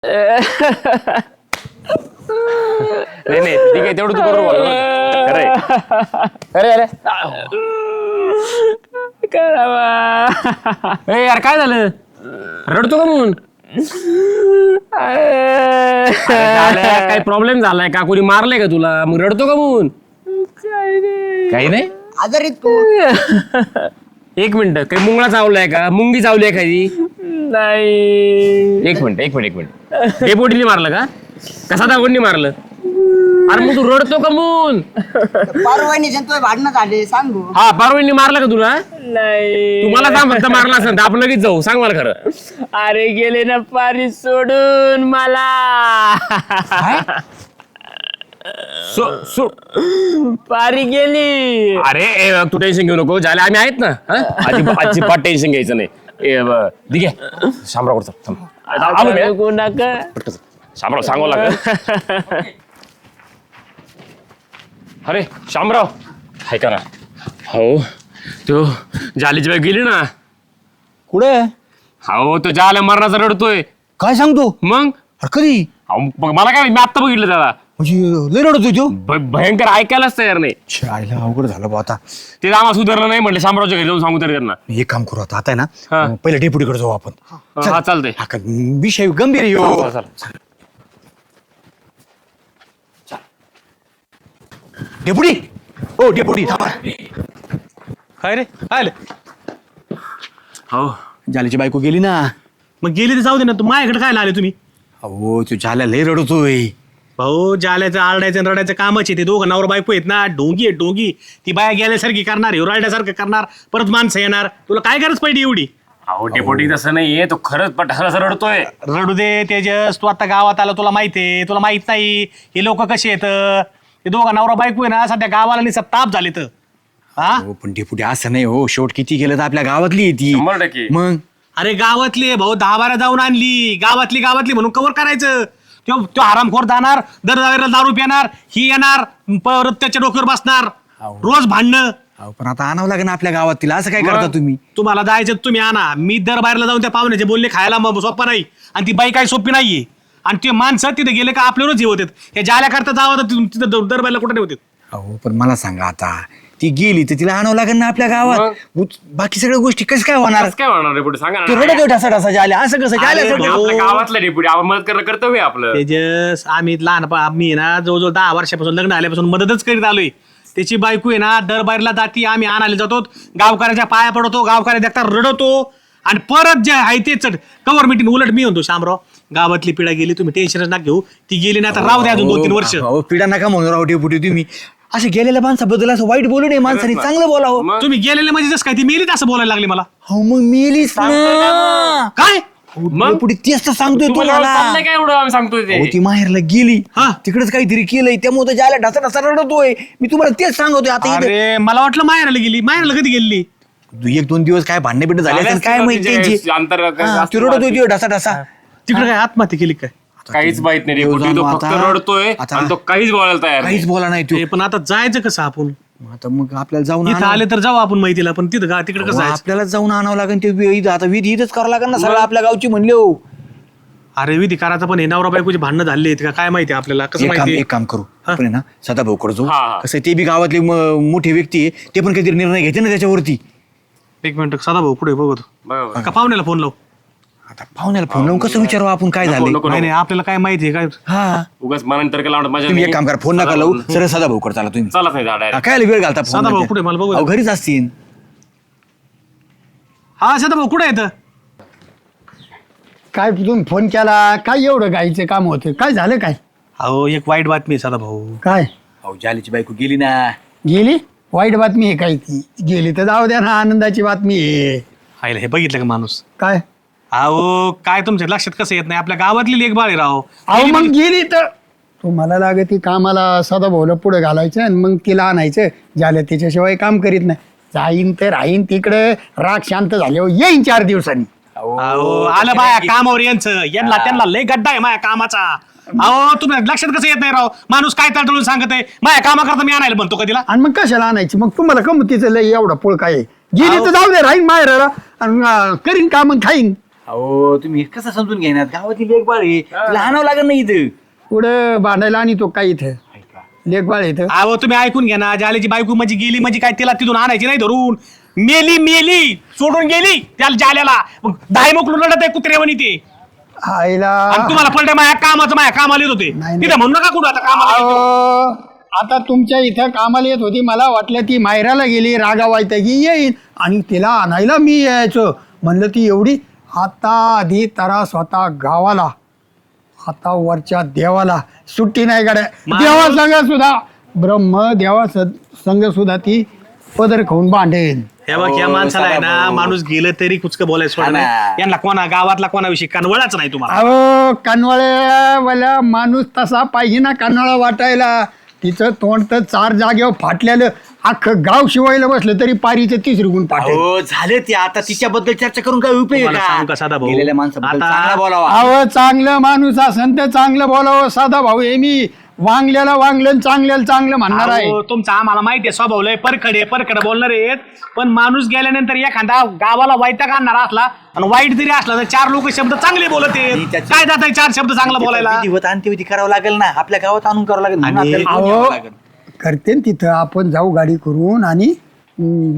नाही नाही ठीक आहे तेवढं तू करू खरंय अरे अरे करावा ए यार काय झालं रडतो का म्हणून काय प्रॉब्लेम झालाय का कोणी मारलाय का तुला मग रडतो का म्हणून काही नाही आजारी तू एक मिनिट काही मुंगळा चावलाय का मुंगी चावली आहे खाली नाही एक मिनिट डेपोटीने मारलं का कसा दाखवून मारलं अरे मग तू रडतो का म्हणून परवानी तुझे भांडणं झाले सांगू हा पारवणी मारलं का तुला नाही तुम्हाला सांग फक्त मारला असेल तर आपण लगेच जाऊ सांग मला खरं अरे गेले ना पारी सोडून मला पारी गेली अरे तू टेन्शन घेऊ नको झाले आम्ही आहेत ना अजिबात टेन्शन घ्यायचं नाही ठीक आहे शामराव आलो मी नको नका शामराव सांगावं लागलं अरे शामराव ऐका ना हो तो जालीची बाई गेली ना कुठे हो तो जाल्या मरणाचा रडतोय काय सांगतो मग अरे कधी अहो, मग मला काय मी आत्ता बघितलं त्याला म्हणजे लय रडतोय तो भयंकर ऐकायलाच तयार नाही आईला अवघड झालं बा आता ते आम्हाला सुधारलं नाही म्हटलं शामरावच्या घरी जाऊन सांगू तरी त्यांना एक काम करू आता आहे ना हा. पहिले डेप्युटीकडे जाऊ आपण हा चालतंय हा का, विषय गंभीर आहे ह्यो. डेप्युटी ओ डेप्युटी थांबा. काय रे काय आलं? हो जाल्याची बायको गेली ना मग गेली तर जाऊ दे ना तू माझ्याकडे काय आले तुम्ही अहो तू जाल्या लय रडतोय भाऊ जाल्याचं आरडायचं आणि रडायचं कामच आहे ते दोघं नवरा बायको आहेत ना ढोंगी आहे ढोंगी ती बाया गेल्यासारखी करणार रडायसारखं करणार परत माणसं येणार तुला काय गरज पडली एवढी अहो डेपोटी तसं नाहीये तो खरंच पठाराचा रडतोय रडू दे तेजस तू आता गावात आला तुला माहिती आहे तुला माहित नाही हे लोक कसे आहेत ते दोघं नवरा बायको आहे ना सध्या गावाला निसा ताप झाले तर हा हो पण डेप्युटी असं नाही हो शेवट किती केलं तर आपल्या गावातली आहे ती 100%. मग अरे गावातली भाऊ 10-12 जाऊन आणली गावातली म्हणून कव्हर करायचं तो हरामखोर जाणार दर दारू पिणार ही येणार परत त्याच्या डोक्यावर बसणार रोज भांडणं अहो पण आता आणावं लागेल ना आपल्या गावात तिला असं काय करता तुम्ही तुम्हाला जायचं तुम्ही आणा मी दर बाहेरला जाऊन त्या पाहुण्याचे बोलले खायला मग सोपं नाही आणि ती बाई काही सोपी नाहीये आणि ते माणसं तिथे गेले का आपल्यावरच हे होते हे जाल्या करता जावं तर तिथं दर बायला कुठे होते अहो पण मला सांगा आता ती गेली तर तिला आणावं लागेल ना आपल्या गावात बाकी सगळ्या गोष्टी कसं काय होणार काय होणार डेपोटी सांगा ते ना रडत ढसा ढसा झाले असं कसं अरे झालं भाऊ. आपल्या गावातलं डेपोटी आपण मदत करणं कर्तव्य आहे आपलं तेजस आम्ही आम्ही ना जवळजवळ 10 वर्षापासून लग्न आल्यापासून मदतच करीत आलोय त्याची बायको आहे ना दर बाहेरला जाती आम्ही आणायला जातो गावकऱ्याच्या पाया पडतो गावकऱ्या देखता रडवतो आणि परत जे आहे ते चढ कवर मिटिंग उलट मी म्हणतो शामराव गावातली पिढा गेली तुम्ही टेन्शनच ना घेऊ ती गेली ना आता राहू द्या अजून 2-3 वर्ष अहो पिढा नका म्हणून राव डेपुटी तुम्ही असे गेलेल्या माणसाबद्दल असं वाईट बोलू नये माणसाने चांगलं बोलावं तुम्ही गेलेले म्हणजे जसं काय ती मेलीत असं बोलायला लागली मला हो मग मेलीच ना काय मग डेपुटी तेच तर सांगतोय तुम्हाला तुम्हाला चाललंय काय एवढं आम्ही सांगतोय अहो, ते ती माहेरला गेली हा. तिकडेच काहीतरी केलंय त्यामुळे जायला ढसा ढसा रडतोय मी तुम्हाला तेच सांगतोय आता इथे अरे मला वाटलं माहेराला गेली माहेराला कधी गेली 1-2 दिवस काय भांडणे बिंड झाले असेल, काय माहिती त्यांची अंतर हा, ती रडतोय ती ढसा ढसा तिकडे काय आत्महत्या केली काय काहीच माहित नाही डेपोटी तो फक्त आता- रडतोय आता- आणि तो काहीच बोलायला तयार काहीच नाही बोला नाही ते पण आता जायचं कसं आपण आता मग आपल्याला जाऊन इथं आणावं- आले तर जाऊ आपण माहितीला पण तिथं का तिकडे कसं अहो, जायचं आपल्याला जाऊन आणावं लागेल ते विधी आता विधी इथंच करावं लागेल ना सगळं आपल्या गावची म्हणले हो अरे विधी करायचं पण हे नवरा बायकोची भांडणं झाली आहेत का काय माहिती आपल्याला कसं माहिती एक काम करू आपण आहे ना सदाभाऊकडे जाऊ हा, हा. कसं आहे, ते बी गावातले मोठे व्यक्ती आहे ते पण काहीतरी निर्णय घेते ना त्याच्यावरती एक मिनिट सदा भाऊ पुढे बघतो बरोबर. का पाहुण्याला फोन लावू आता पाहुण्याला फोन लावून कसं विचारू आपण काय झालं नको, नाही नाही आपल्याला काय माहिती आहे काय हा उगाच मनानंतर काय लावणार माझ्या तुम्ही एक काम करा फोन नका लावू सरळ सदाभाऊकडे चला तुम्ही चालत नाही हा, डायरेक्ट काय वेळ घालता phone सदाभाऊ मध्ये? कुठे मला बघू अहो, घरीच असतील हा सदा भाऊ कुठे येतं काय तुम्ही फोन केला काय एवढं गायचं काम होतं काय झालं काय अहो एक वाईट बातमी आहे सदा भाऊ काय अहो जालीची बायको गेली ना गेली वाईट बातमी आहे काय ती गेली तर जाऊ द्या ना आनंदाची बातमी आहे आईला हे बघितलं का माणूस काय अहो काय तुमच्या लक्षात कसं येत नाही आपल्या गावातली लेख बाळ आहे राव अहो मग गेली तर तुम्हाला लागत ती कामाला सदा भाऊला पुढे घालायचं आणि मग तिला आणायचं झालं त्याच्याशिवाय काम करीत नाही जाईन तर राहीन तिकडे राग शांत झाल्यावर येईन 4 दिवसांनी अहो आलं बाया कामावर यांचं यांना त्यांना लय गड्डा आहे माझ्या कामाचा अहो तुम्ही लक्षात कसं येत नाही राव माणूस काय तळतळून सांगत आहे माझ्या कामाकरता मी आणायला म्हणतो का तिला आणि मग कशाला आणायची मग तुम्हाला कम तिचं लय एवढा पुळ काय आहे? गेली तर जाऊ दे राहीन माहेराला आणि करीन काम आणि खाईन अहो तुम्ही कसं समजून घेणार गावातली लेखबाळ आहे तिला आणावं लागेल ना इथं. पुढं भांडायला आणि तो काय इथं लेखबाळ इथं. अहो तुम्ही ऐकून घ्या ना, जाल्याची बायको म्हणजे गेली म्हणजे काय तिला तिथून आणायची नाही धरून, मेली सोडून गेली त्याला जाल्याला, दाय मोकलून लढत आहे कुत्र्यावानी ते. आईला आणि तुम्हाला पलटे माझ्या कामाला येत होते नाही. तिथं म्हणू नका कुठं आता कामाला येतो. अहो, आता तुमच्या इथं कामाला येत होती, मला वाटलं ती मायराला गेली, रागा की येईल आणि तिला आणायला मी यायचो. म्हणलं ती एवढी आता आधी तरा स्वतः गावाला, आता वरच्या देवाला सुट्टी नाही गाड्या. देवा संघ सुद्धा ब्रह्म देवा संघ सुद्धा ती पदर खाऊन बांधेल. हे बघ या माणसाला आहे ना, माणूस गेलं तरी कुचकं बोलायचं सोडलं नाही. यांना कोणा गावातला कोणाविषयी कनवळाच नाही तुम्हाला. अहो कानवळ्यावाला माणूस तसा पाहिजे ना कानवळा वाटायला. तिचं तोंड तर 4 जागेवर फाटलेलं, अख्खं गाव शिवायला बसलं तरी पारीचं 30 गुण पाठेल. हो झालं ते आता तिच्याबद्दल चर्चा करून काय उपयोग तुम्हाला सांगू का साधा भाऊ? गेलेल्या माणसाबद्दल आता- चांगला बोलावा. अहो चांगलं माणूस असन तर चांगलं बोलावं. साधा भाऊ हे मी वांगल्याला वांगलं चांगल्याला चांगलं म्हणणार आहे. अहो, तुमचा आम्हाला माहिती आहे स्वभाव लय परखडे बोलणार आहेत, पण माणूस गेल्यानंतर एखादा गावाला वैताग आणणारा असला आणि वाईट जरी असला तर 4 लोक शब्द चांगले बोलत आहेत. त्याची- काय जात आहे 4 शब्द चांगला बोलायला? विधिवत अंत्यविधी करावं लागेल ना, आपल्या गावात आणून करावं लागेल म्हणून आणि- आपल्याला घेऊन अहो यावं लागेल. करते न तिथं आपण जाऊ गाडी करून आणि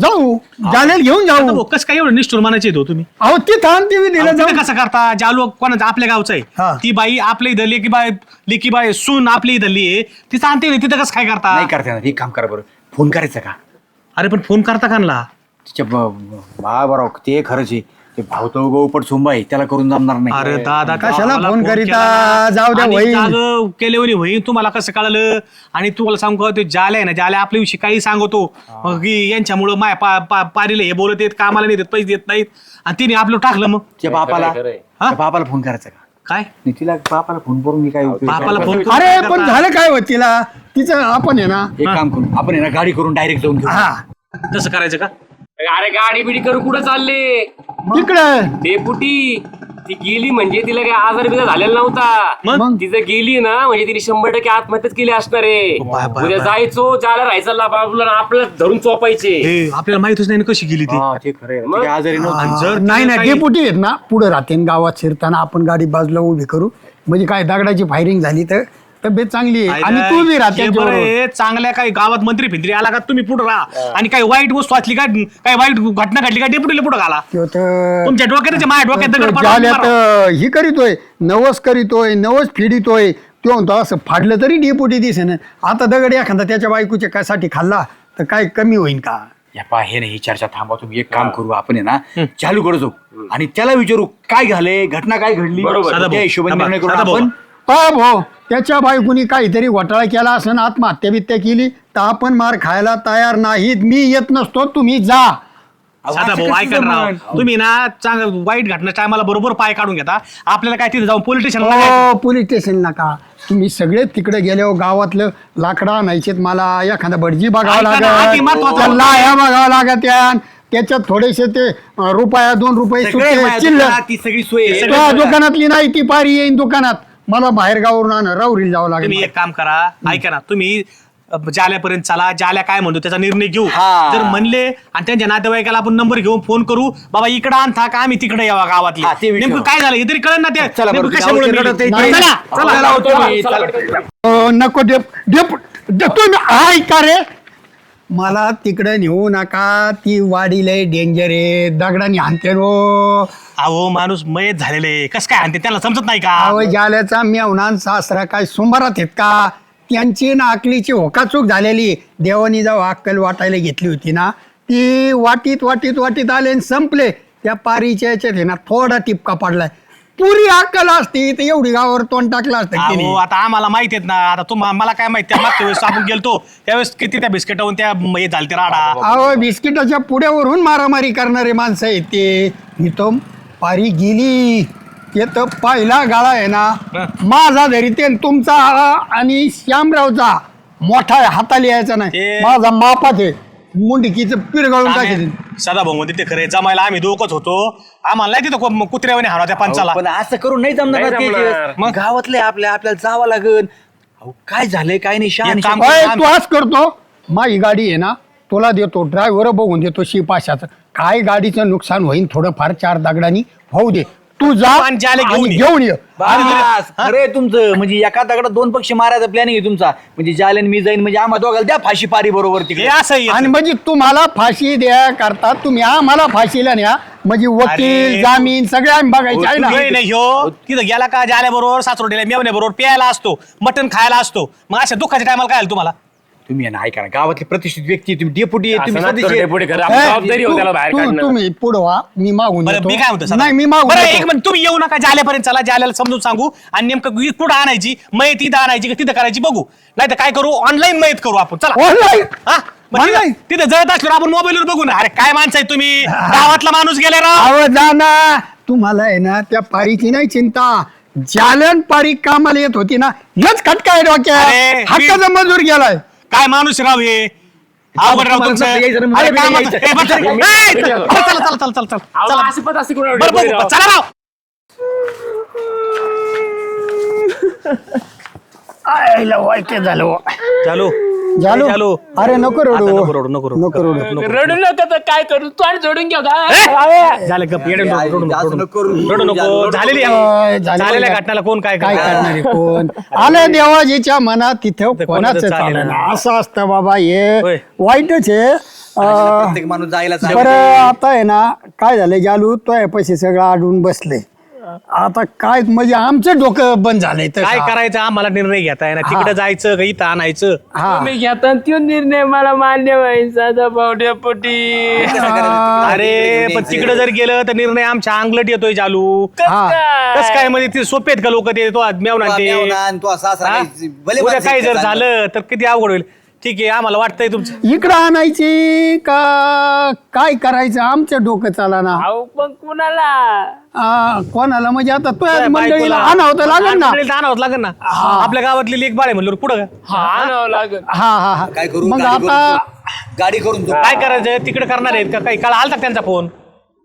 जाऊ जालेल घेऊन आता जाऊ. भाऊ, कसं काय एवढं निष्ठुर मानायचे हो तुम्ही? अहो तिथं आणते मी दिलं अहो, जाऊ. तिथं कसं करता? ज्या लोक कोणाचं आपल्या गावचं हा. आहे ती बाई आपल्या इथं लेकी बाई सून आपली इथली आहे, तिथं आणते तिथं कसं काय करता? नाही करता येणार. एक काम करा बरं, फोन करायचा का अरे पण फोन करता कानला? तिच्या बरोबर ते खरंच आहे. ते भाऊ तो गोपट सुंबाई त्याला करून जमणार नाही. अरे दादा कशाला गावाला फोन करीता? केला ना. जाऊ द्या, आणि होईल. जागं केल्यावर होईल. तुम्हाला कसं कळलं? आणि तुम्हाला सांगू का, ते जाले आहे ना, जाले आपल्याविषयी काही सांगतो मग की यांच्यामुळं माय पारीला हे बोलत आहेत, कामाला नाही देत, पैसे देत नाहीत, आणि तिने आपलं टाकलं. मग त्या बापाला खरंय. त्या बापाला फोन करायचा का? काय नाही तिला बापाला फोन करून मी काय उपयोग? बापाला फोन अरे पण झालं काय होत तिला तिचं आपण आहे ना. एक काम करू आपण आहे ना गाडी करून डायरेक्ट जाऊन घेऊ. हा तसं करायचं का? अरे गाडी बिडी करू कुठं चालले? तिकडं डेपुटी ती गेली म्हणजे तिला काही आजार बिजार झालेला नव्हता. मग? तिचं गेली ना म्हणजे तिने 100% आत्महत्याच केली असणार आहे. बाय. उद्या जायचो ज्याला राहायचं आपल्याला धरून चोपायचे. हे आपल्याला माहितच नाही ना कशी गेली ती. हा ते खरं आहे. मग? ते आजारी आणि नव्हतं. जर नाही तिने नाही काही- डेपुटी आहेत ना पुढे राहते न गावात शिरताना आपण गाडी बाजूला उभी करू म्हणजे काय दगडाची फायरिंग झाली तर तब्येत चांगली आहे आणि तू बी राहते हे बरं आहे, चांगल्या काही गावात मंत्री फिंत्री आला का तुम्ही पुढे राहा, आणि काही वाईट वस्तू असली का, काही वाईट घटना घडली का डेपुटीला पुढे घाला. तुमच्या डोक्यात माझ्या डोक्यात दगड पडला, झाल्यात मारा. ही करीतोय नवस करीतोय नवस फिडितोय तो म्हणतो असं फाडलं तरी डेपुटी दिसेन. आता दगड एखादा त्याच्या बायकोच्या कायसाठी खाल्ला तर काय कमी होईन का? या पहा हे नाही ही चर्चा थांबा तुम्ही. एक काम करू आपण आहे ना चालू करू जाऊ आणि त्याला विचारू काय झालंय, घटना काय घडली, बरोबर. साधा त्या भाऊ, हिशोबाने निर्णय करू साधा भाऊ. आपण. भाऊ त्याच्या बायकोनी काहीतरी घोटाळा केला असं आत्महत्या बित्या केली तर आपण मार खायला तयार नाहीत. मी येत नसतो तुम्ही जा. साधा भाऊ असं ऐका कसं ना राव. जमन? तुम्ही ना चांगलं वाईट घटना टायमाला बरोबर पाय काढून घेता. आपल्याला काय तिथे जाऊन पोलीस स्टेशनला हो पोलीस स्टेशन नका तुम्ही सगळे तिकडे गेल्यावर गावातलं लाकडं आणायचेत. मला एखादा भटजी बघावं ऐका ना, अति लागत महत्वाचं त्या होतं. लाह्या बघावं लागत त्याच्यात थोडेसे ते रुपया 2 रुपये सगळे सुट्टे माझ्या चिल्लर दुकानात ती सगळी सोय आहे. त्या दुकानातली नाही ती पारी येईन दुकानात. मला बाहेर गावावरून आण राहुरीला जावं तुम्ही लागेल. एक काम करा, ऐका ना, तुम्ही जाल्यापर्यंत चला, जाल्या काय म्हणतो त्याचा निर्णय घेऊ. हा. जर म्हणले आणि त्यांच्या नातेवाईकाला आपण नंबर घेऊन फोन करू, बाबा इकडे आणता का आम्ही तिकडे यावा गावातले, हा, ते विचारू. नेमकं काय झालं हे तरी कळलं ना. ते चला बरं, नेमकं कशामुळे गावचे रडत मेली. आहे ते. चला, चला. चला, तुम्ही, चला. नको तुम्ही ऐका रे मला तिकडे नेऊ नका. ती वाडी लय डेंजर आहे दगडाने हाणते रो. अहो माणूस मयत झालेले कस काय आणते त्याला समजत नाही का? अहो जाल्याचा मेवणान सासरा काय सोमवारात आहेत का? त्यांची ना अकलीची होकाचूक झालेली. देवानी जेव्हा अक्कल वाटायला घेतली होती ना ती वाटीत आले आणि संपले. त्या पारीच्या याच्यात आहे ना थोडा टिपका पडलाय. पुरी अक्कल असती तर एवढी गावावर तोंड टाकलं असतं की अहो नाही. आता आम्हाला माहिती आहेत ना. आता मला काय माहिती मागच्या वेळेस आपण गेलतो त्यावेळेस किती त्या बिस्किटावरून त्या हे झालते राडा. अहो बिस्किटाच्या पुड्यावरून मारामारी करणारे माणसं आहेत ते. इथं पारी गेली ते तर पहिला गाळा आहे ना माझा धरी ते तुमचा आणि श्यामरावचा मोठा हाताला यायचा नाही. ते- माझा मापात आहे मुंडकीचं पिरगाळून टाकेल. सदा भाऊ मध्ये ते खरे जमायला आम्ही दोघच होतो. आम्हाला नाही तिथं कुत्र्यावाने हाणा त्या पंचाला. पण असं करून नाही जमणार नाही ना ते जमणार. दिवस. मग गावातले आपल्याला जावं लागेल. अहो काय झालंय काय नाही शहा एक काम निशा- ओय, तू आज करतो माझी गाडी आहे ना तुला देतो ड्रायव्हर बघून देतो शिपाशाचं. काय गाडीचं नुकसान होईन थोडंफार 4 दगडांनी होऊ दे. तू जा आणि जाले घेऊन आणि ये. घेऊन ये. बस, खरंय तुमचं म्हणजे एका दगडात दोन पक्षी मारायचा प्लॅनिंग आहे तुमचा म्हणजे जालेन मी जाईन म्हणजे आम्हा दोघाला द्या फाशी पारी बरोबर हे तिकडे असं आहे. आणि म्हणजे तुम्हाला फाशी द्या करता तुम्ही आम्हाला फाशीला न्या म्हणजे वकील अरे, जामीन सगळे आम्ही बघायचे आहे ना नाही नाही ह्यो तिथं गेला का जाल्याबरोबर सासरोडीला मेवण्याबरोबर प्यायला असतो मटण खायला असतो मग अशा दुःखाच्या टायमाला काय आलं तुम्हाला तुम्ही आहे ना ऐका ना गावातली प्रतिष्ठित व्यक्ती आहे, तुम्ही डेपुटी आहे, तुम्ही असं सदस्य नका आहे. डेपुटी करा. आपण जबाबदारी होती त्याला बाहेर काढणं. तुम्ही पुढं व्हा मी मागून बरं येतो. मी काय म्हणतो सदा? नाही मी मागून बरं येतो. एक मिनिट तुम्ही येऊ नका जाल्यापर्यंत चला जाल्याला समजून सांगू आणि नेमकं कुठं आणायची मयत तिथं आणायची का तिथं करायची बघू नाही तर काय करू ऑनलाईन मयत करू आपण चला Online? हा? मग Online? तिथं जळत असल्यावर आपण मोबाईलवर बघू ना अरे काय माणसं आहे तुम्ही गावातला माणूस गेले राव अहो जा ना तुम्हाला आहे ना त्या पारीची नाही चिंता जालन पारी कामाला येत होती ना हेच खटका आहे डोक्यात अरे, हक्काचा मजूर गेलाय काय माणूस राव हे अवघड राव तुमचं तुम्हाला यायचं ना, अरे मला कामाचं- यायचं. ए, बस, ए, चला चला चला चला अहो, चला असं पण असं कुठं बरं डेपुटी बघू राव. चला राव आयला वाईट झालं हो. चालू झालो चालू अरे नको रडू आता नको रडू, नको रडू. नको रडू रडू नका तर काय करू तोंड जोडून घेऊ का झालं गप येडे नको, रडू नको, असं रडू नको नको. करू. रडू नको झालेली काय झालं झालेल्या काय? घटनाला कोण काय काय करणार? करणार आहे कोण आलं देवाजीच्या मनात तिथं ते कोणाचं कोणाचं चालेल चालेल ना. असं असतं बाबा हे होय. वाईटच आहे प्रत्येक माणूस जायला बरं आता आहे ना काय झालं जालू तो पैसे सगळं अडून बसले आता काय म्हणजे आमचं डोकं बंद झालंय तर काय करायचं आम्हाला निर्णय घेता येणार तिकडे जायचं का इथं आणायचं हा तुम्ही घेता तो निर्णय मला मान्य व्हायचा साधा भावड्यापोटी अरे पण तिकडे जर गेलं तर निर्णय आमच्या अंगलट येतोय चालू हा. कस काय म्हणजे ते सोपे आहेत का लोक ते तो मेवना ते हा? उद्या काही जर झालं तर किती अवघड होईल ठीक आहे आम्हाला वाटतंय तुमचं इकडं आणायची का काय करायचं आमचं डोकं चाला ना अहो पण कुणाला कोणाला म्हणजे आता तो काय मंडळीला बायकोला? आणावं तर लागेल ना मंडळीला आणावं लागेल ना आपल्या गावातली लेख बाळ आहे म्हणलं पुढं का? हा आणावं लागल हा हा हा काय करू मग गाडी आता करून- गाडी करून जाऊ. काय करायचं तिकडे करणार आहेत का काही काळ आलता का त्यांचा फोन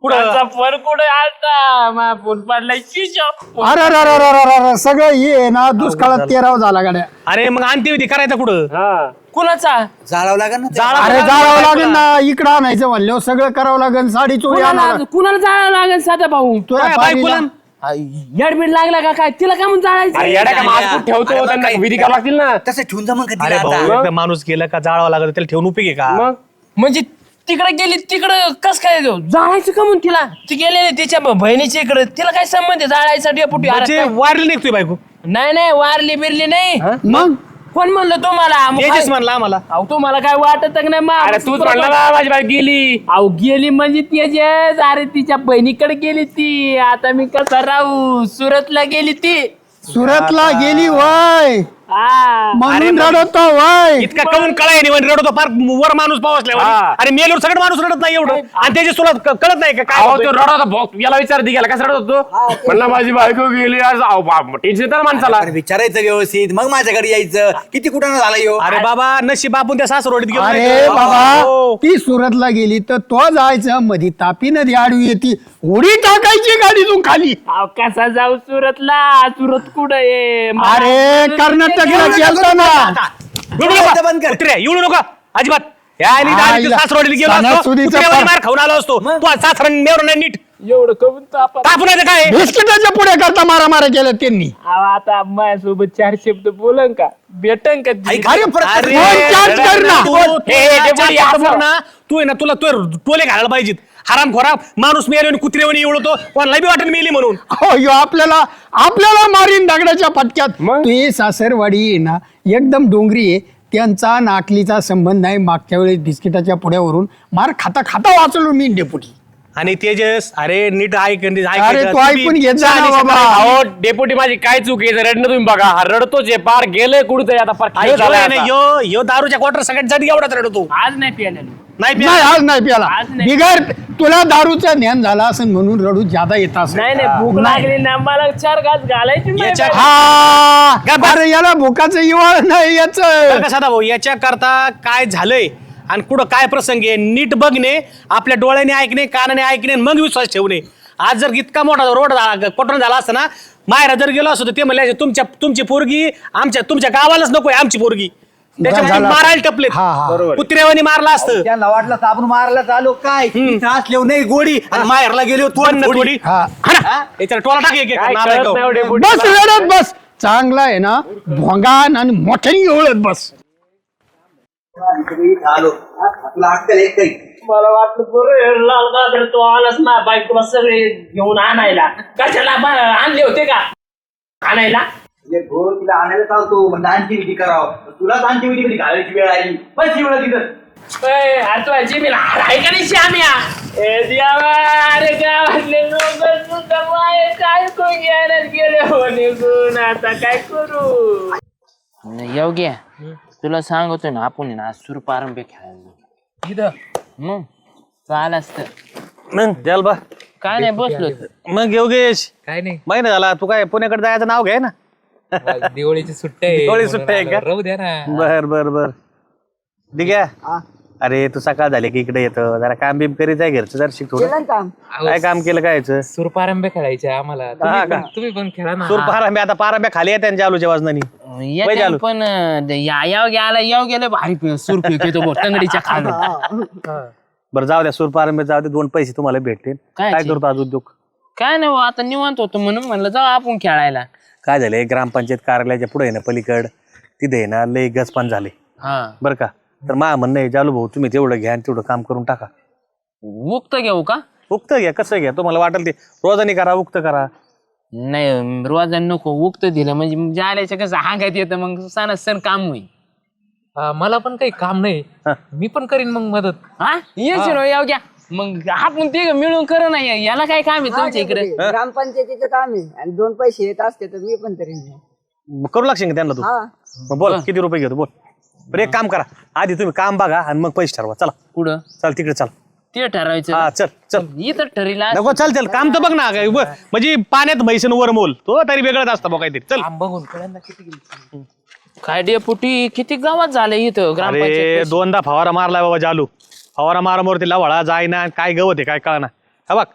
पुढं त्यांचा फोन कुठे आलता मा फोन पडलाय स्विच ऑफ अरे अरे अरे अरे अरे अरे, सगळं हे आहे ना दुष्काळात तेराव झाला गाड्या अरे मग अंत्यविधी करायचा कुठं कुणाचा जाळावं लागेल ना ते. जाळा अरे कुठं जावं बायकोला? लागेल ना इकडं आणायचं म्हणल्यावर सगळं करावं लागेल साडी चोरी आणावं कुणाला जायला लागेल साधा भाऊ तुझ्या काय पारीला- बायकोला? येडबीड लागला का काय तिला काय म्हणून जायचं अरे येड्या का अरे, मास्क ठेवतो अरे, त्यांना काय- विधी करावं लागतील ना तसं ठेवून जा मग अरे कधी भाऊ एकदा माणूस गेला का जाळावं लागत त्याला ठेवून उपयोग आहे का मग म्हणजे तिकडे गेली तिकडं कस काय जाळायचं का म्हणून तिला ती गेलेली तिच्या बहिणीच्या इकडे तिला काय संबंध आहे जाळायसाठी पुटी म्हणजे वारली नाही तुझी बायको नाही नाही वारली बिरली नाही मग कोण म्हणलं तुम्हाला मग तेजस काय? म्हणला आम्हाला अहो तुम्हाला काय वाटत का नाही मा- अरे तूच म्हणला ना माझी बाई गेली अहो गेली म्हणजे तेजस अरे तिच्या बहिणीकडे गेली ती आता मी कसा राहू सुरतला गेली ती सुरतला गेली वय हा म्हणून रडतो वय इतका कमून कळाय नाही म्हणजे रडतो फार वर माणूस पावसला हा. अरे मेलवर सगळं माणूस रडत नाही एवढं आणि त्याची तुला कळत नाही का काय अहो होतंय? तो रडत होता याला विचार दी गेला कसं रडत होतो म्हणला माझी बायको गेली आज टेन्शन येतं ना माणसाला अरे विचारायचं व्यवस्थित मग माझ्याकडे यायचं किती कुठं झाला यो अरे बाबा नशीब आपण त्या सासरोडीत गेलो अरे नाही. बाबा हो. ती सुरतला गेली तर तो जायचं मधी तापी नदी आडवी येते उडी टाकायची गाडीतून खाली अहो कसा जाऊ सुरतला सुरत कुठं आहे अरे कर्नाटकला गेलता ना येऊ नका. बंद कर. कुत्र्या, येऊ नका अजिबात या आणि हा, दारी इला. सासरोडीत गेलो असतो सणासुदीचं कुत्र्यावानी पार. मार खाऊन आलो असतो तू सासरा नेवर नाही नीट एवढं करून तापा तापून येतं काय बिस्किटाच्या पुढे करता मारामारा केलं त्यांनी अहो, आता माझ्यासोबत 4 शब्द बोलन का भेटन का ती? ऐक, अरे परत- अरे, फोन चार्ज कर ना. तू- हे, हे, चार्ज डेपुटी, करतो असं. बघ ना तू आहे ना तुला तो टोले घालायला पाहिजेत हराम खोरा माणूस मेले आणि कुत्रेवणी एवढतो कोणाला बी वाटत मेली म्हणून हो यो आपल्याला मारीन दगडाच्या फटक्यात मग? तू ही सासरवाडी आहे ना एकदम डोंगरी आहे त्यांचा नाकलीचा संबंध नाही मागच्या वेळेस बिस्किटाच्या पुढ्यावरून मार खाता खाता वाचलो मी डेपुटी आणि तेजस अरे नीट ऐक अरे तू ऐकून घेत जा ना बाबा अहो डेपुटी माझी काय चूक आहे रडणं तुम्ही बघा हा रडतोच आहे पार गेलंय कुठे आता पार खेळ झालाय आता. यो दारूच्या क्वार्टर सगळ्यात जाती एवढाच रडतो आज नाही प्यालेलो नाही नाही प्या. आज नाही प्याला आज नाही. बिगर तुला दारूचं ज्ञान झाला असं म्हणून रडू ज्यादा येत असं नाही नाही भूक लागली ना मला 4 घास घालायची नाही याच्या- बाई. हा अरे याला भुकाचं इवाळ नाही याच बरं का सदा भाऊ याच्या करता काय झालंय आणि कुठं काय प्रसंग आहे नीट बघणे आपल्या डोळ्याने ऐकणे कानाने ऐकणे आणि मग विश्वास ठेवणे आज जर इतका मोठा रोड कोटण झाला असता ना मायरा जर गेलो असतो तर ते म्हणले तुमची पोरगी तुमच्या गावालाच नकोय आमची पोरगी त्याच्यामध्ये झाला. मारायला टपले हा, हा. कुत्र्यावानी मारला असतं त्यांना वाटलं तर आपण मारायला चालू काय इथं असल्यावर नाही गोडी आणि माहेरला गेलो पण थोडी थोडी हा याच्यावर टोला टाक एक काय नारळ कळत खाऊ. नाही एवढे बुट. बस रडत बस चांगला आहे ना भोंगान आणि मोठ्याने एवढत बस आलो तुला अक्कल एक काही मला वाटलं बरं लाल गाजर तो आलाच ना बायकोला सगळे घेऊन आणायला कशाला आणले होते का आणायला तिला आणायला चालतो म्हणजे आणखी विधी करावं तुलाच आणखी विधी कधी घालायची वेळ आली बस एवढं तिथं हातवायची मी आहे का नाही श्याम्या ए देवा अरे गावातले लोक सुद्धा माय काय कोण घ्यायला गेले हो निघून आता काय करू योग्य तुला सांगतो ना आपण ना सूरपारंब्या खेळायला इथं मग चाल असत मग द्याल बा काय नाही बसलो मग योगेश काय नाही महिना झाला तू काय पुण्याकडे जायचं नाव घे ना दिवाळीची सुट्ट्या आहे दिवाळी सुट्ट्या आहे का? राहू द्या ना बर बर बर ठीक आहे अरे तू सकाळ झाली की इकडे येतो जरा काम बिम करीत आहे घरचं जरा शिक थोडं केलं ना काम काय काम केलं काय याचं? सूरपारंब्या खेळायच्या आम्हाला हा का? तुम्ही पण खेळा ना सूर पारंब्या आता पारंब्या खाली येते जालूच्या वाजनानी येते चालू. पण याव गेलं भारी सूर फेकतो बघ टंगडीच्या खालून बरं जाऊ द्या सूर पारंब्या जाऊ दे 2 पैसे तुम्हाला भेटतील काय काय ची? करतो आज उद्योग काय नाही बुवा, आता निवांत होतो म्हणून म्हणलं जाऊ आपण खेळायला काय झालंय ग्रामपंचायत कार्यालयाच्या पुढे आहे ना पलीकड तिथे आहे ना लय गजपान झाले हा बरं का तर मा म्हणणं आहे जालू भाऊ तुम्ही तेवढं घ्या आणि तेवढं काम करून टाका उक्त घेऊ का उक्त घ्या कसं घ्या तुम्हाला वाटेल ते रोजानी करा उक्त करा नाही रोजानं नको उक्त दिलं म्हणजे जाल्याचं कसं हांगायत येतं मग सण काम होईल मला पण काही काम नाही हा. मी पण करीन मग मदत हा येच ना याव घ्या मग आपण ते मिळून करू नाही याला काय काम आहे तुमच्या इकडे ग्रामपंचायतीचं काम आहे आणि 2 पैसे येत असते तर मी पण तरी मग करू लागशील का त्यांना तू हा मग बोल किती रुपये घेतो बोल बरं एक काम करा आधी तुम्ही काम बघा आणि मग पैसे ठरवा चला कुठं चल तिकडे चल ते ठरवायचं हा चल चल इथं ठरीला नको चल चल काम तर बघ ना काय म्हणजे पाण्यात म्हैसून वर मोल तो तरी वेगळंच असतं बघ काहीतरी चल बघून कळलं किती गेली काय डेपुटी किती गावात झालं इथं अरे ग्रामपंचायत 2दा फवारा मारलाय बाबा जालू फवारा मारामोर तिला वळा जायना काय गवत आहे काय कळना हा बघ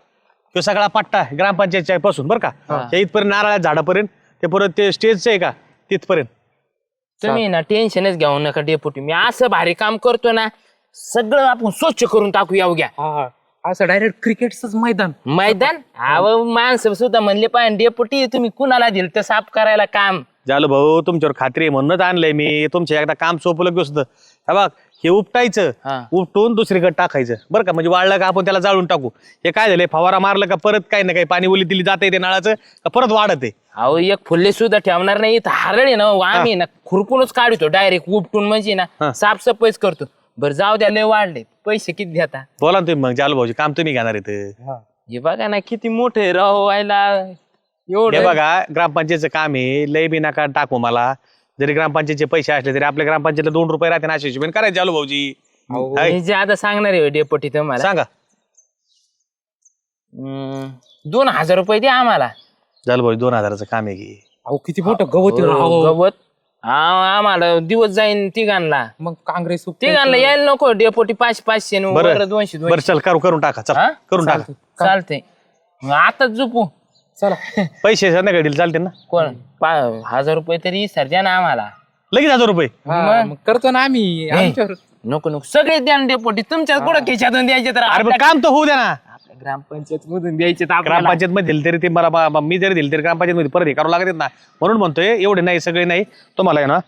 तो सगळा पट्टा आहे ग्रामपंचायतच्या पासून बरं का त्या इथपर्यंत नारळाच्या झाडापर्यंत ते परत ते स्टेजचं आहे का तिथपर्यंत तुम्ही ना टेन्शनच घेऊ नका डेपुटी मी असं भारी काम करतो ना सगळं आपण स्वच्छ करून टाकू याव घ्या हा असं डायरेक्ट क्रिकेटच मैदान मैदान अहो माणसं सुद्धा म्हणले पाहिजे डेपुटी तुम्ही कुणाला दिलं तर साफ करायला काम जालू भाऊ तुमच्यावर खात्री आहे म्हणूनच आणलंय मी तुमच्या एकदा काम सोपलं गोष्ट हा बघ हे उपटायचं हा. उपटून दुसरीकडे टाकायचं बरं का म्हणजे वाळलं का आपण त्याला जाळून टाकू हे काय झालंय फवारा मारलं का परत काही ना काही पाणी ओली दिली जाते ते नळाचं का परत वाढत आहे अहो एक फुल्ले सुद्धा ठेवणार नाही इथं हरळ आहे ना आम्ही ना खुरपूनच काढतो डायरेक्ट उपटून म्हणजे ना साफसफाईच करतो बरं जाऊ द्या लय वाढले पैसे किती देता बोला ना तुम्ही मग जालू भाऊजी काम तुम्ही घेणार इथं हे बघा ना किती मोठे राव व्हायला हे एवढं बघा ग्रामपंचायतचं काम आहे लय बी नका टाकू मला जरी ग्रामपंचायतचे पैसे असले तरी आपल्या ग्रामपंचायतला 2 रुपये राहते ना अशी करायचे जालू भाऊजी हाय. मी जे आता सांगणार आहे डेपुटी तुम्हाला सांगा 2000 रुपये द्या आम्हाला जालू भाऊ 2000चं काम आहे की अहो किती मोठं गवत आहे राव. गवत आम्हाला दिवस जाईन तिघांना मग काँग्रेस तिघांना यायला नको डेपोटी 500 न वर बरं 200 बरं चल करून टाका चल हा? करून टाका चालतंय मग आताच झोपू चला पैसे संध्याकाळी चालते ना कोण 1000 रुपये तरी सर द्या ना आम्हाला लगेच 1000 रुपये हा, मग करतो ना आम्ही आमच्यावर नको नको सगळे द्या ना डेपोटी तुमच्या कुठं खिशातून द्यायचे तर अरे पण आपल्या काम तर होऊ द्या ना ग्रामपंचायत मधून द्यायचे तर आपल्याला. ग्रामपंचायत मध्ये दिली तरी ते मला मी जरी दिली तरी ग्रामपंचायत मध्ये परत हे करावं लागत ना म्हणून म्हणतोय एवढे नाही सगळे नाही तुम्हाला आहे ना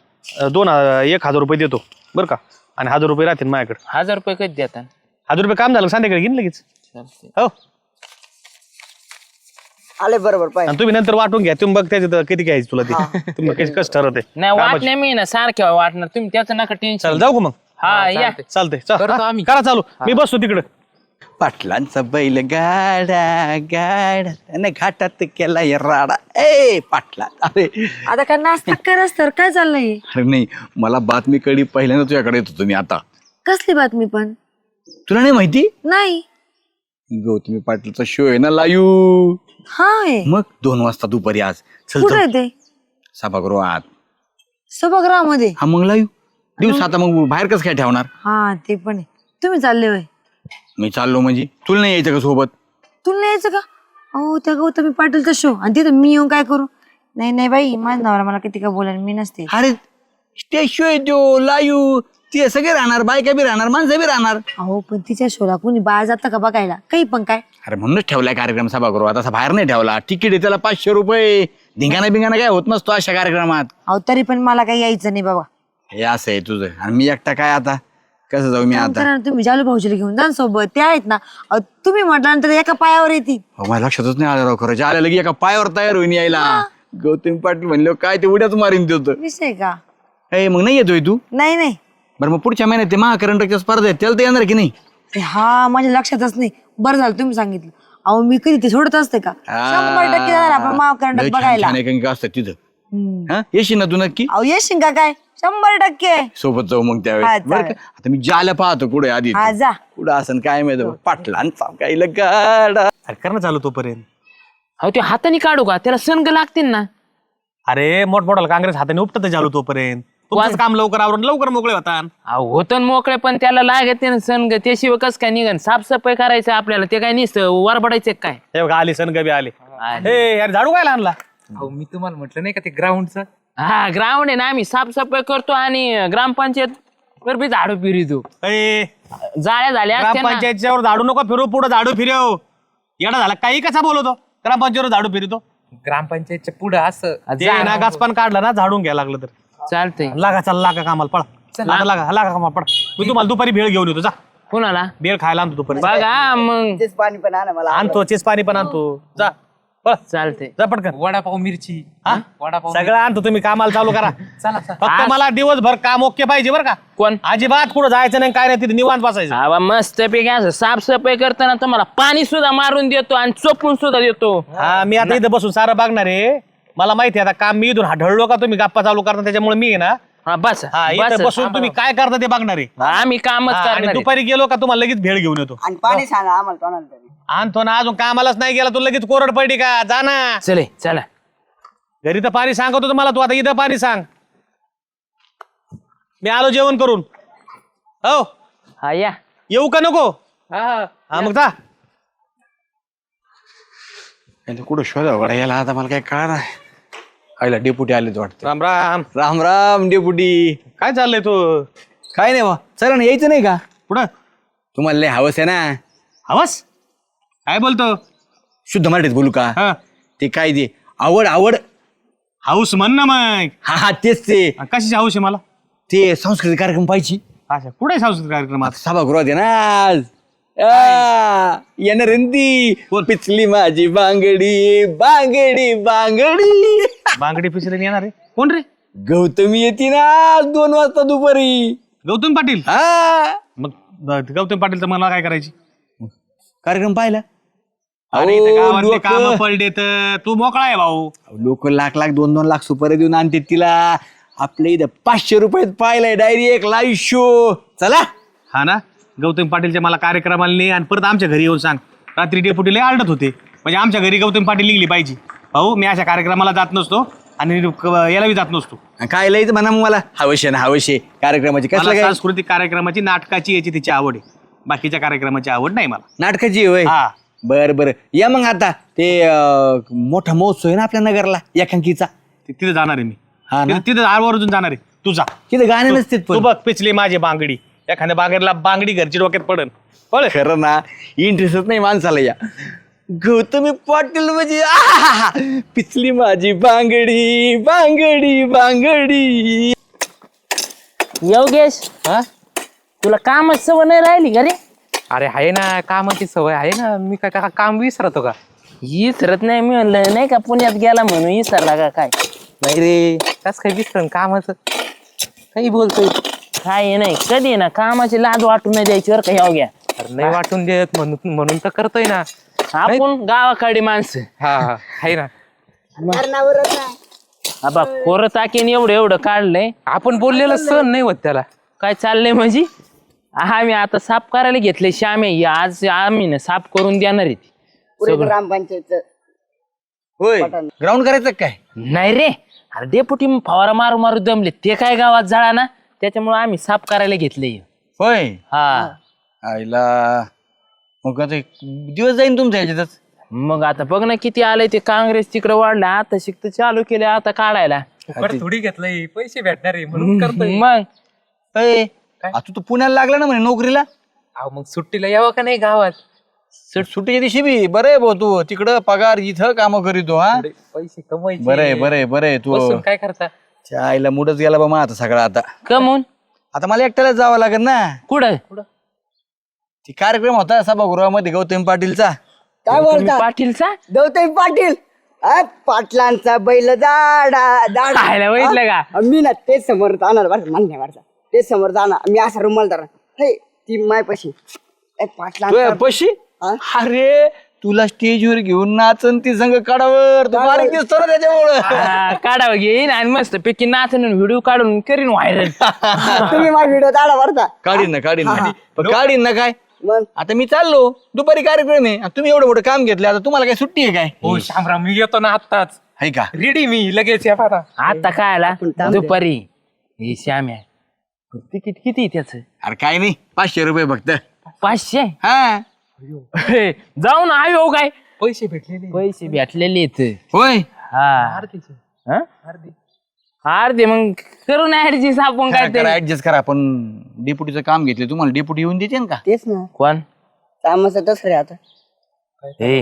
1000 रुपये देतो बरं का आणि 1000 रुपये राहतील माझ्याकडे 1000 रुपये कधी देता 1000 रुपये काम झालं संध्याकाळी घेईन लगेच चालतंय. हो आले बरोबर पाहिजे आणि तुम्ही नंतर वाटून घ्या तुम्ही बघ त्याच्यात किती घ्यायचं तुला ते तुम्ही कसं ठरवते नाही वाटण्या मी ना सारख्या वाटणार तुम्ही त्याचं नका टेन्शन चल जाऊ का मग हा या चालतंय करतो चल आम्ही. करा चालू मी बसतो तिकडं पाटलांचा बैल गाडा गाडा त्याने घाटात केला राडा ए पाटला अरे आता काय नाश्ता करस तर काय चाललंय अरे नाही मला बातमी कळली पहिल्यांदा तुझ्याकडे येत होतो मी आता कसली बातमी पण तुला नाही माहिती नाही गौतमी पाटलाचा शो आहे ना लायू हाय मग 2 वाजता दुपारी आज चल कुठे आहे चल ते सभागृहात सभागृहामध्ये हा मग लायू दिवस आता मग बाहेर कसं काय ठेवणार हा ते पण आहे तुम्ही चालले होय मी चाललो म्हणजे तुला नाही यायचं का सोबत तुला नाही यायचं का अहो त्या गौतमी पाटीलचा शो आणि तिथं मी येऊन काय करू नाही नाही बाई माझ्या नवरा मला किती का बोलायला मी नसते अरे स्टेशो आहे तो लाईव्ह, ते सगळे राहणार, बायका बी राहणार, माणसं बी राहणार. अहो पण तिच्या शोला कोणी बाहेर जातं का बघायला काही पण काय. अरे म्हणूनच ठेवलाय कार्यक्रम सभागृहात, असा बाहेर नाही ठेवला. तिकीट आहे त्याला 500 रुपये. धिंगाणा बिंगाणा काय होत नसतो अशा कार्यक्रमात. अहो तरी पण मला काही यायचं नाही बाबा. हे असं आहे तुझं, आणि मी एकटा काय आता, कसं जाऊ मी आता. चला ना, तुम्ही जालू भाऊजीला घेऊन जा ना सोबत, ते आहेत ना. अहो, तुम्ही म्हटल्यानंतर एका पायावर येतील. हो, माझ्या लक्षातच नाही आलं राव, खरं आलं लगे एका पायावर तयार होईन यायला. गौतमी पाटील म्हणले काय ते उड्याच मारीन ते होतं. विषय का. मग नाही येतोय तू. नाही नाही बरं मग पुढच्या महिन्यात ते महाकरंडकच्या स्पर्धा आहेत, त्याला तर येणार की नाही. हा माझ्या लक्षातच नाही. बरं झालं तुम्ही सांगितलं. अहो मी कधी ते सोडत असते का. 100% जाणार आपण महाकरंडक लय छान बघायला. छान एकांकिका असतात तिथं. हा येशील ना तू नक्की. अहो येशील का काय. 100%. सोबत जाऊ मग हा, त्यावेळेस. बरं चालेल. का? आता मी ज्याला पाहतो कुठे आधी हा जा. कुठं असं काय माहिती पाटलांचा काही गाडा. अरे कर ना चालू तोपर्यंत. अहो ते हाताने काढू का, त्याला सनग लागतील ना. अरे मोठमोठाला काँग्रेस हाताने उपटत चालू तोपर्यंत. तुमचं काम लवकर आवरून लवकर मोकळे होता. अहो होतं ना मोकळे, पण त्याला लागते ना सनग, त्याशिवाय कस काय निघन. साफसफाई करायचं आपल्याला, ते काय नुसतं वरबडायचं काय. हे बघा आले सनग बी आले. ए यार झाडू काय आणला. अहो मी तुम्हाला म्हटलं नाही का ते ग्राउंडचं. हा ग्राउंड आहे ना, आम्ही साफसफाई करतो आणि ग्रामपंचायत वर बी झाडू फिरतो. ए जाळ्या झाल्या असत्या ना. ग्रामपंचायतच्या वर झाडू नको फिरू, पुढे झाडू फिरव. येडा झाला काही कसा बोलतो. ग्रामपंचायतीवर झाडू फिरतो. ग्रामपंचायतच्या पुढं असं ते ना गाचपान काढलं ना झाडून घ्यायला लागलं तर. चालतंय. लागा चल लागा कामाला पळा. लागा कामाला पळा. मी तुम्हाला दुपारी भेळ घेऊन येतो. जा कुणाला भेळ खायला आणतो दुपारी. बघा मग. तेच पाणी पण आणा मला. आणतो चेस पाणी पण आणतो. जा पळ. चालतंय. जा पटकन. वडापाव मिरची. हा? वडापाव सगळं आणतो, तुम्ही कामाला चालू करा. चला फक्त मला दिवसभर काम ओके पाहिजे बरं का. कोण. अजिबात कुठं जायचं नाही, काय नाही, तिथे निवांत बसायचं. हा मस्त पैकी असं साफसफाई करताना तुम्हाला पाणी सुद्धा मारून देतो आणि चोपून सुद्धा देतो. हा मी आता इथं बसून सारं बघणार आहे. मला माहिती आहे आता काम मी इथून ढळलो का तुम्ही गप्पा चालू करता, त्याच्यामुळे मी आहे ना हा बस हा इथं बसून तुम्ही काय करता ते बघणार आहे. आम्ही कामच हा, आणि करणार आहे. दुपारी गेलो का तुम्हाला लगेच भेळ घेऊन येतो. आणि पाणी सांगा आम्हाला कोणाला तरी. आणतो ना, अजून कामालाच नाही गेला तू लगेच कोरड पडली का. जा ना चले चला. घरी तर पाणी सांगतो तुम्हाला, तू आता इथं पाणी सांग. मी आलो जेवण करून. हो हा या. येऊ का नको. हा मग जा. कुठं शोधा याला आता मला काय कळणार. आईला डेपुटी आलेत वाटतं. राम राम. राम राम डेपुटी. काय चाललंय तू. काय नाही बा, चला ना यायचं नाही का. पुढं तुम्हाला लय हवस आहे ना. हवस काय बोलतो. शुद्ध मराठीत बोलू का. हा ते काय ते आवड आवड. हाऊस म्हण ना मग. हा तेच ते. कशाची हाऊस आहे मला. ते सांस्कृतिक कार्यक्रम पाहिजे. अच्छा कुठे सांस्कृतिक कार्यक्रमात. सभागृहात आहे ना आज. येणार आहे ना ती. पिचली माझी बांगडी बांगडी बांगडी. बांगडी पिचरी येणार आहे. कोण रे. गौतमी येते ना 2 वाजता दुपारी. गौतम पाटील. हा मग गौतम पाटीलचं मला काय करायची. कार्यक्रम पाहिला. अरे इथं गावातले काम पडले तर तू मोकळा आहे भाऊ. लोक लाख लाख 2-2 लाख सुपारी देऊन आणते तिला. आपल्या इथं 500 रुपयात पाहिलाय डायरी एक लाईव्ह शो. चला. हा ना गौतम पाटीलच्या मला कार्यक्रमाला नाही आणि परत आमच्या घरी येऊन सांग. रात्री डेपुटीला आलटत होते, म्हणजे आमच्या घरी गौतम पाटील निघली पाहिजे. भाऊ मी अशा कार्यक्रमाला जात नसतो आणि याला बी जात नसतो. काय लिहायचं म्हणा मग मला. हवशे ना हवशे कार्यक्रमाची मला कसलं काय. सांस्कृतिक कार्यक्रमाची नाटकाची याची तिची आवड आहे. बाकीच्या कार्यक्रमाची आवड नाही मला. नाटकाची होय. हा बर बर या मग आता ते मोठा महोत्सव आहे ना आपल्या नगरला एकांकीचा. तिथे जाणार आहे मी. हा ना. तिथे आवर्जून जाणार आहे. तू जा. तिथे गाणे नसते तू बघ पिचली माझी बांगडी. एखाद्या बांगडीला बांगडी घरची डोक्यात पडन. पळ. खरं ना इंटरेस्टच नाही माणसाला या. गौतमी पाटील म्हणजे आहाहा, पिचली माझी बांगडी बांगडी बांगडी. योगेश हा? तुला कामच सवय नाही राहिली का रे. अरे आहे ना कामाची सवय आहे ना. मी काय काम विसरतो का. विसरत नाही. मी म्हणलं नाही का पुण्यात गेला म्हणून विसरला का काय. नाही रे कस काय विसरण कामाचं. काही बोलतोय. काय नाही कधी ना कामाची लाज वाटून नाही द्यायची बरं का. योग्या अरे नाही वाटून देत म्हणून तर करतोय ना. आपण गावाकडे माणसं. हा आहे ना. करणारच नाही. आबा पोरं टाकेन एवढं काढलंय. आपण बोललेलं सण नाही होत त्याला. काय चाललंय म्हणजे. आम्ही आता साफ करायला घेतले. श्यामे आज आम्ही ना साफ करून देणार आहे. पुढे ग्रामपंचायतचं. होय ग्राउंड करायचं काय. नाही रे. अरे डेपुटी फवारा मारू मारू दमले. ते काय गावात जाळा ना, त्याच्यामुळे आम्ही साफ करायला घेतले. होय. हा आईला मग आता दिवस जाईन तुमच्या ह्याच्यातच. मग आता बघ ना किती आलंय ते. काँग्रेस तिकडे वाढलं. आता शिकत चालू केले आता काढायला. थोडी घेतलंय पैसे भेटणार आहे म्हणून करतोय. मग अय, आता तू पुण्याला लागला ना म्हणे नोकरीला. अहो मग सुट्टीला यावं का नाही गावात? सुट्टीच्या दिवशी बी बरं आहे भाऊ तू तिकडं पगार इथं कामं करीतो हा. पैसे कमवायचे. बरं आहे तू. बसून काय करता? त्या आईला मुडच गेला बा आता सगळं आता. कमून आता मला एकट्यालाच जावं लागेल ना. कुठं ती कार्यक्रम होता सभागृहामध्ये गौतम पाटीलचा. काय बोलता पाटीलचा गौतम पाटील पाटलांचा बैल खायला बघितलं का? मी ना तेच समोर जाणार बरं मान्य बरं तेच समोर जाणार मी असा रुमाल धरा हे ती मायपाशी पाटलांचा पशी हा? अरे तुला स्टेजवर घेऊन नाचन ती संघ काढावर तू बारीक दिसतो ना त्याच्यामुळं. काढावं घेईन आणि मस्त पैकी नाचून व्हिडिओ काढून करीन व्हायरल. तुम्ही माझा व्हिडिओ काढा बरं काढीन ना काय मग आता मी चाललो दुपारी कार्यक्रम आहे तुम्ही एवढं मोठं काम घेतलं आता तुम्हाला काय सुट्टी आहे काय हो शामराव मी येतो ना आत्ताच. आहे का रेडी मी लगेच या आता. आता काय आला दुपारी हे श्याम्या तिकीट किती त्याच? अरे काय नाही 500 रुपये फक्त. 500. हा जाऊन आयो काय पैसे भेटलेले. पैसे भेटलेले होय हा अर्धे मग करू ना ऍडजस्ट आपण काय ऍडजस्ट करा आपण डेप्युटीचं काम घेतलं तुम्हाला डेप्युटी येऊन देते का तेच ना कोण कामाचं तसं रे आता ए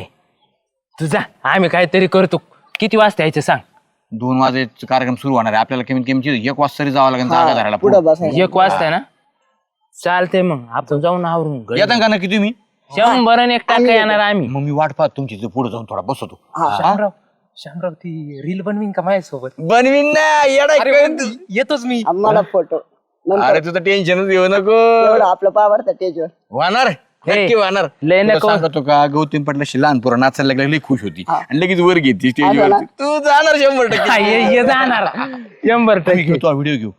तुझा आम्ही काहीतरी करतो. किती वाजता यायचं सांग? 2 वाजेचा कार्यक्रम सुरू होणार आहे आपल्याला कमीत कमी 1 वाजता तरी जावं लागेल जागा धरायला पुढं बसायला 1 वाजता ना चालतंय मग आपण जाऊन आवरून घरी. येता का नक्की तुम्ही 100% येणार आम्ही. मग मी वाट पाहत तुमची पुढे जाऊन थोडा बसवतो. शामराव ती रील बनवीन का माझ्यासोबत? बनवीन ना येडा येतोच मी. आम्हाला फोटो अरे तुझं टेन्शनच घेऊ नको आपलं पावरचा स्टेजवर वाहणार नक्की वाहणार. लय नको. तुला सांगतो का गौतम पाटलाशी लहान पोरं नाचायला लागली लई खुश होती आणि लगेच वर घेतली स्टेजवर तू जाणार 100%. ये जाणार 100%. घेऊ तो व्हिडिओ घेऊ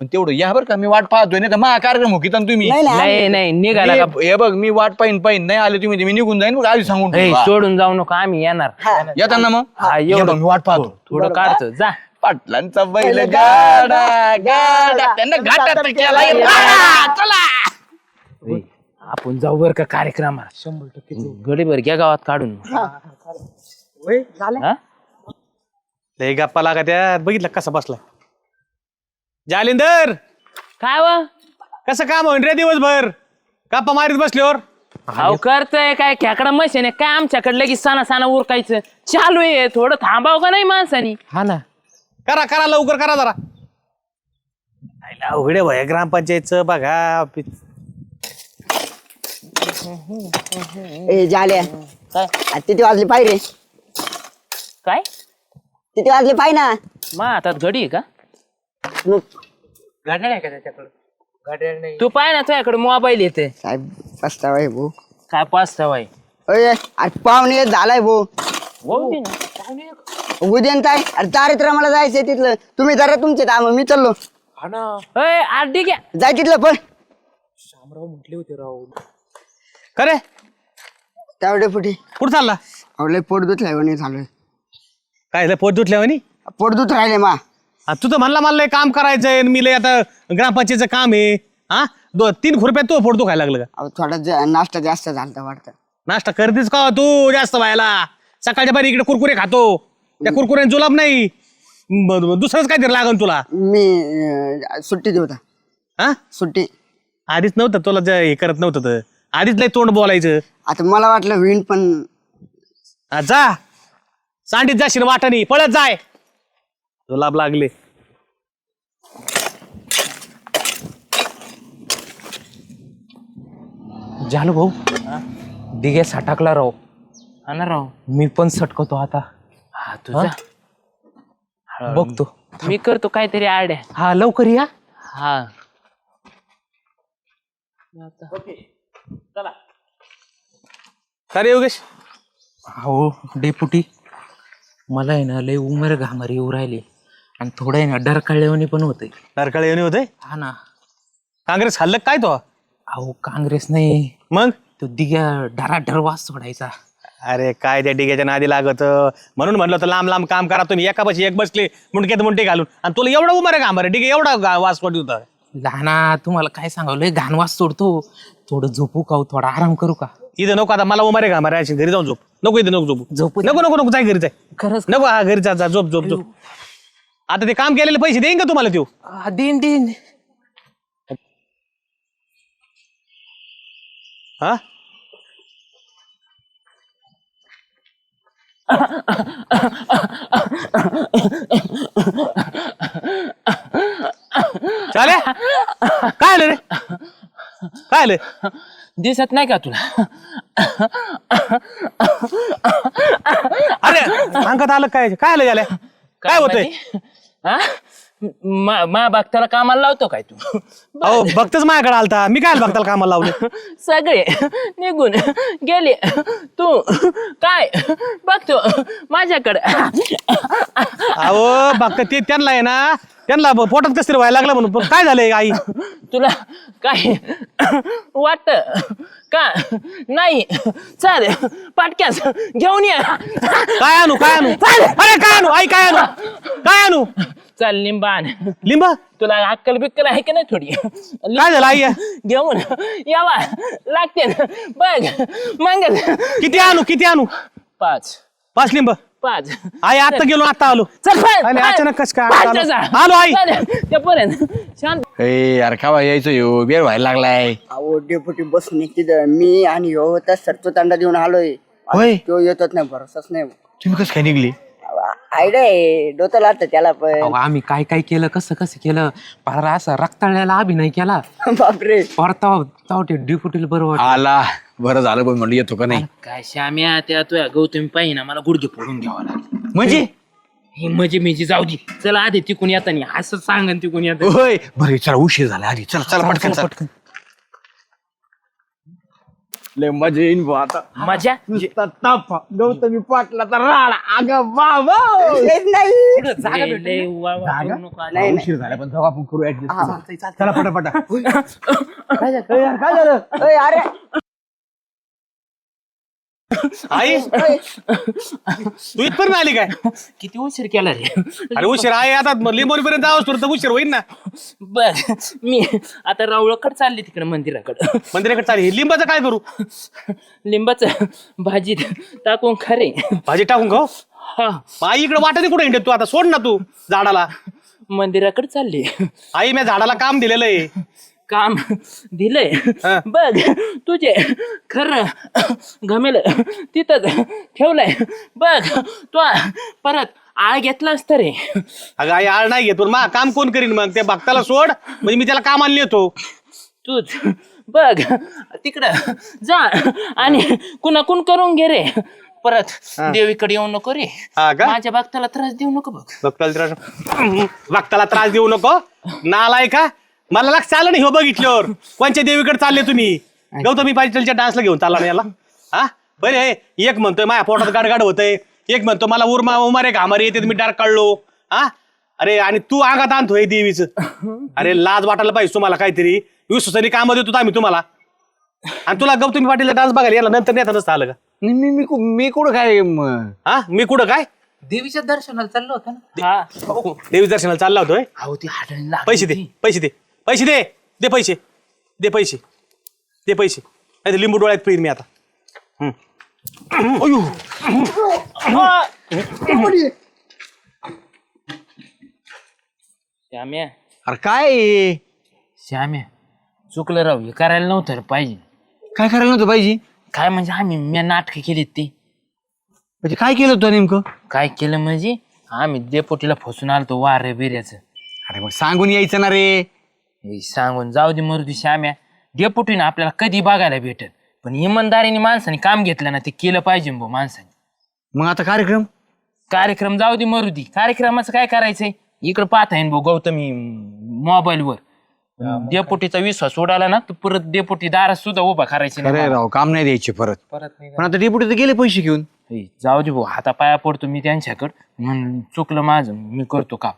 पण तेवढं या बरं का मी वाट पाहतोय नाही तर मा कार्यक्रम हो की तुम्ही नाही निघाला का? हे बघ मी वाट पाहिन नाही आले तुम्ही मी निघून जाईन मग आधी सांगून ए, ठेवा. सोडून जाऊ नको आम्ही येणार. येताना मग हा, ये एवढं. बघ, मी वाट पाहतो थोडं काढतो जा. पाटलांचा बैल गाडा त्यांना घाटात केलाय. चला ए, आपण जाऊ बर का कार्यक्रमाला 100% गडीभर घ्या गावात काढून. हा? लय गप्पा लागा त्यात बघितलं कसा बसला जालिंदर. काय व कसं काम होईन रे दिवसभर गप्पा मारीत बसल्यावर? हाव करतोय काय खेकडा मशीन आहे काय आमच्याकडे लगेच सणा उरकायचं चालू आहे. थोडं थांबाव का नाही माणसानी? हा ना करा लवकर करा जरा. अवघड आहे भया ग्रामपंचायतचं बघा. ए झाल्या किती वाजले पाय रे काय किती वाजले पाय ना मग आता घडी आहे का? गाड्या आहे का त्याच्याकडे? गाड्या नाही. तू पाय ना तुझ्याकडे मोबाईल येते साहेब पस्तावा आहे भाऊ काय 5 सवाय अरे पाहुणे एक झालाय भाऊ उद्या काय अरे तारित्र मला जायचंय तिथलं तुम्ही जरा तुमचे काम मी चाललो हा ना आरडी घ्या जाय तिथलं पण शामराव म्हटले होते राव. का रे त्यावेळे फुटे कुठं चालला? आवले पोट दुखलाय म्हणे झालोय काय झालं, पोट दुखल्या म्हणी? पोट दुख राहिले मा तू तर म्हणला मला लय काम करायचंय आणि मी लय आता ग्रामपंचायतचं काम आहे. हा 2-3 खुरप्यात तो पोट दुखायला लागलं का? अहो थोडा नाश्ता जास्त झालता वाटतं नाश्ता करतेस का तू जास्त व्हायला? सकाळच्या बारी इकडे कुरकुरे खातो त्या कुरकुऱ्याने जुलाब नाही दुसरंच काहीतरी लागन तुला. मी सुट्टी देवता हा सुट्टी आधीच नव्हतं तुला हे करत नव्हतं तर आधीच लय तोंड बोलायचं. आता मला वाटलं होईन पण जा सांडीत जाशील वाटानी पळत जाय जुलाब लागले. झालं भाऊ दिघे सटाकला राव. हा ना राव. मी पण सटकतो आता. हा तुझा बघतो. मी करतो काहीतरी आड्या. हा लवकर या. हा का रे योगेश? हो डेपुटी मला आहे ना लय उमर घामर येऊ राहिली आणि थोडं आहे ना डरकाळेवणी पण होते. नरकाळे येऊन होते. हा ना. काँग्रेस हल्लक काय तो? अहो काँग्रेस नाही मग तो दिघ्या डराडर वास सोडायचा. अरे काय त्या डिग्याच्या नादी लागत म्हणून म्हणलं तर लांब लांब काम करा तुम्ही एकापाशी एक बसले मुंडक्यात मुंडे घालून आणि तुला एवढा उमर आहे घामर डिगे एवढा वास पडली होता. लहाना तुम्हाला काय सांगावं लय घाण वास सोडतो. थोडं झोपू का हो? थोडा आराम करू का? इथं नको आता मला उमर आहे घामर आहे घरी जाऊन झोप नको इथं नको झोपू झोपू नको नको नको जाय घरी जाय खरंच नको हा घरी जा झोप झोप झोप आता ते काम केलेले पैसे देईन का तुम्हाला त्यो? दिन दिन हा चाले काय आलं रे? काय आलं? दिसत नाही का तुला? अरे अंगात आलं काय? काय आलं झालं? काय होतंय? हा मा बागताला कामाला लावतो काय तू? अहो भक्तच माझ्याकडे आलता, मी काय भक्ताला कामाला लावलं? सगळे निघून गेले, तू काय बघतो माझ्याकडे? अहो भक्त ते त्यांना आहे ना, त्यांना पोटात कसं तरी व्हायला लागलं म्हणून. पण काय झालंय आई? तुला काय वाटत का नाही? चल पटक्यास घेऊन ये. काय आणू? काय आणू? अरे काय आणू? आई काय आणू? काय आणू? चल लिंबान. लिंबा? तुला अक्कल बिक्कल आहे का नाही थोडी? काय झालं आई? घेऊन यावा लागते बघ मग. किती आणू? किती आणू? 5 लिंब? 5. आई आता गेलो, आता आलो. चल आणि अचानक कसं काय आलो आई? त्यापर्यंत शांत. यार का यायचो यो बेर व्हायला लागलाय. अहो डेपुटी बसून एक तिथं मी आणि ह्यो त्या सरतो तांडा देऊन आलोय. होय तो येतच नाही, भरोसाच नाही. तुम्ही कसं काय निघली? आयडिया आहे, डोतं लागतं त्याला पण. अहो, आम्ही काय काय केलं, कसं कसं केलं, पारा असा रक्ताळ्याला अभिनय केला. बापरे. परताव ते ड्युटीला बरोबर आला बरं झालं पण म्हणलं येतो का नाही. काय श्याम्या त्या तुझ्या गौतमी पाहिजे ना, मला गुडघे फोडून घ्यावा लागेल. म्हणजे हे म्हणजे मी जाऊ दे. चला आधी तिकून येताना असं सांगन तिकून येत. होय बरं चला उशीर झाला आधी. चला चला पटकन पटकन. लय मजा येईन बुवा आता. मजा गौतमी पाटला तर राडा. अगं बाबा नाही लय वा- वा- करू नको आधी. उशीर झाला पण जाऊ आपण करू ऍडजस्ट. चला पटापटा. काय झालं? अय, अरे आई तू इथपर्यंत आली काय? किती उशीर केला रे? अरे उशीर आहे आता, लिंबोरीपर्यंत जावंच तर उशीर होईल ना. बर मी आता रावळकडे चालले तिकडे मंदिराकडे. मंदिराकडे चालेल. लिंबाचं काय करू? लिंबाचं भाजीत टाकून खरे. भाजी टाकून खाऊ? हा आई इकडे वाटत कुठे हिंडत तू? आता सोड ना तू झाडाला. मंदिराकडे चालले. आई मी झाडाला काम दिलेलं आहे. काम दिलंय हा. बघ तुझे खरं घमेल तिथंच ठेवलंय बघ. तू परत आळ घेतलास तर रे. अगं आई आळ नाही घेत पण मा काम कोण करीन मग? ते भक्ताला सोड, म्हणजे मी त्याला काम आणले होतो. तूच बघ तिकडं जा आणि कुणाकून करून घे रे. परत देवीकडे येऊ नको रे. हा का? माझ्या भक्ताला त्रास देऊ नको बघ. भक्ताला त्रास देऊ नको. नालाय का? मला लक्ष आलं नाही हो बघितल्यावर. कोणच्या देवीकडे चालले तुम्ही? गौतमी पाटीलच्या डान्सला घेऊन चालला ना याला? हा बरे हे एक म्हणतोय माझ्या पोटात गाडगाड होतंय, एक म्हणतो मला उमारे घामारे येते मी डार्क काढलो. हा अरे आणि तू अंगात आणतोय देवीचं. अरे लाज वाटायला पाहिजे तुम्हाला काहीतरी. विश्वासाने काम देतो आम्ही तुम्हाला, आणि तुला गौतमी पाटीलचा डान्स बघायला याला नंतर नेता नसतं आलं का? मी कुठं काय हा मी कुठं काय देवीच्या दर्शनाला चाललो होता ना. हा देवी दर्शनाला चालला होतोय. अहो ती हाडणी लागली पैसे दे होती. पैसे दे पैसे दे दे पैसे दे पैसे दे पैसे. नाही लिंबू डोळ्यात पिईन मी आता. अयो. श्याम्या अरे काय श्याम्या चुकलं राव. हे करायला नव्हतं रे पाहिजे. काय करायला नव्हतं पाहिजे? काय म्हणजे आम्ही मी नाटकं केली ती. म्हणजे काय केलं होतं नेमकं? काय केलं म्हणजे आम्ही देपोटीला फसून आलतो वार बिऱ्याचं. अरे मग सांगून यायचं ना रे. हे सांगून जाऊ दे मरुदी श्याम्या. डेपुटीनं आपल्याला कधी बघायला भेटल, पण इमानदारीने माणसाने काम घेतलं ना ते केलं पाहिजे भाऊ माणसाने. मग आता कार्यक्रम जाऊ दे मरुदी. कार्यक्रमाचं काय करायचंय इकडं पाहता येईन भाऊ गौतमी मोबाईलवर. डेपुटीचा विश्वास उडाला ना तर परत डेपुटी दारात सुद्धा उभा करायचे अरे नाही. राव काम नाही द्यायचे परत. पण आता डेपुटी तर गेले पैसे घेऊन. हे, जाऊ दे भाऊ हातापाया पडतो मी त्यांच्याकडं. म्हणून चुकलं माझं, मी करतो काम.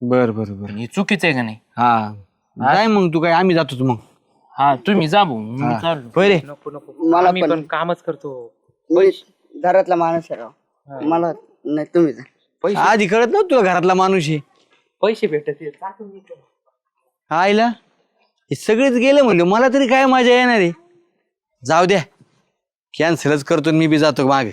बर बर बर. हे चुकीचं आहे का नाही? हा काय मग तू काय? आम्ही जातो मग. हा तुम्ही जा भाऊ, मी चाललो. पहिले मला आम्ही पण कामच करतो. मी घरातला माणूस आहे राव. मला नाही, तुम्ही जा. आधी कळत नव्हतं तुला घरातला माणूस आहे. पैसे भेटत आईला हे सगळेच गेले म्हणले, मला तरी काय मजा येणार आहे. जाऊ द्या, कॅन्सलच करतो मी बी जातो माग.